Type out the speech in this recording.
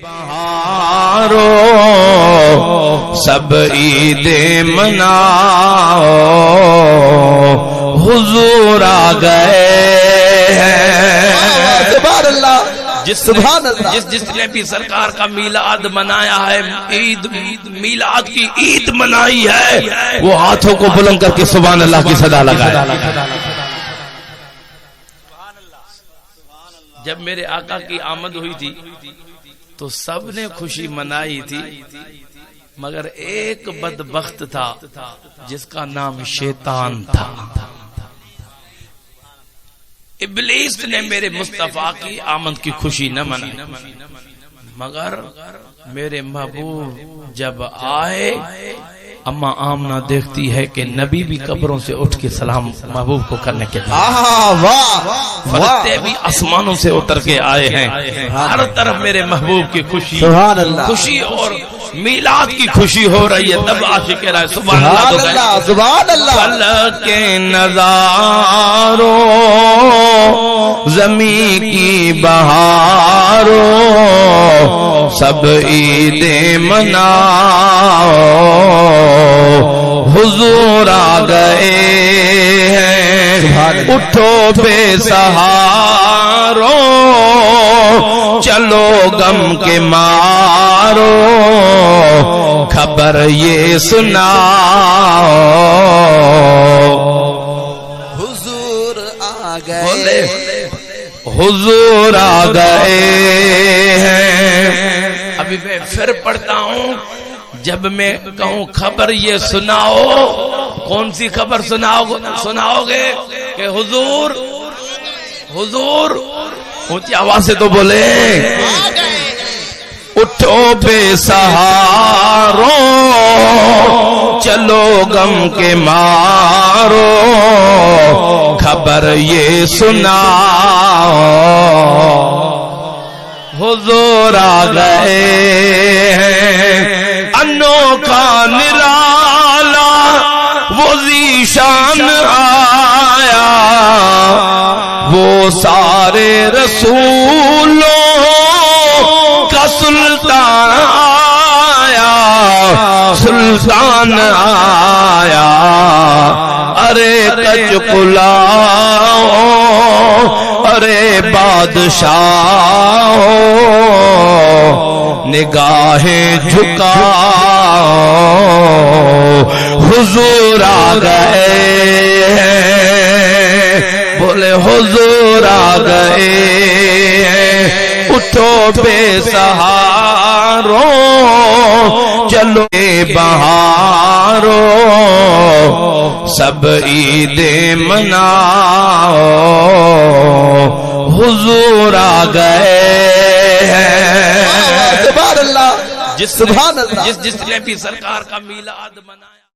بہارو سب عید مناؤ حضور آ گئے ہیں. سبحان اللہ. جس نے بھی سرکار کا میلاد منایا ہے، عید میلاد کی عید منائی ہے، وہ ہاتھوں کو بلند کر کے سبحان اللہ کی صدا لگائے. جب میرے آقا کی آمد ہوئی تھی تو سب نے خوشی منائی تھی، مگر ایک بدبخت تھا جس کا نام شیطان تھا. ابلیس نے میرے مصطفیٰ کی آمد کی خوشی نہ منائی، مگر میرے محبوب جب آئے، اما آمنہ دیکھتی ہے کہ نبی بھی قبروں سے اٹھ کے سلام محبوب کو کرنے کے لیے، فرشتے بھی آسمانوں سے اتر کے آئے ہیں. ہر طرف میرے محبوب کی خوشی، خوشی اور میلاد کی خوشی ہو رہی ہے. تب عاشق کہہ رہا ہے سبحان اللہ سبحان اللہ. کل کے نظاروں زمین کی بہاروں سب عید مناؤ حضور آ گئے ہیں. اٹھو بے سہاروں چلو غم کے مارو خبر یہ سناؤ حضور آ گئے، حضور آ گئے ہیں. ابھی میں پھر پڑھتا ہوں. جب میں کہوں خبر یہ سناؤ، کون سی خبر سناؤ گے؟ کہ حضور اونچی آواز سے تو بولے. اٹھو بے سہاروں چلو غم کے مارو خبر یہ سناؤ حضور آ گئے ہیں. انوکھا نرالا وہ ذیشان آیا، وہ سارے رسولوں کا سلطان آیا، سلطان آیا. ارے کچ کلاؤ ارے بادشاہ نگاہیں جھکاؤ حضور آ گئے ہیں. بولے حضور آ گئے ہیں. اٹھو بے سہاروں چلو بہاروں سب عید مناؤ حضور آ گئے ہیں. سبحان اللہ. جس نے بھی سرکار کا میلاد منایا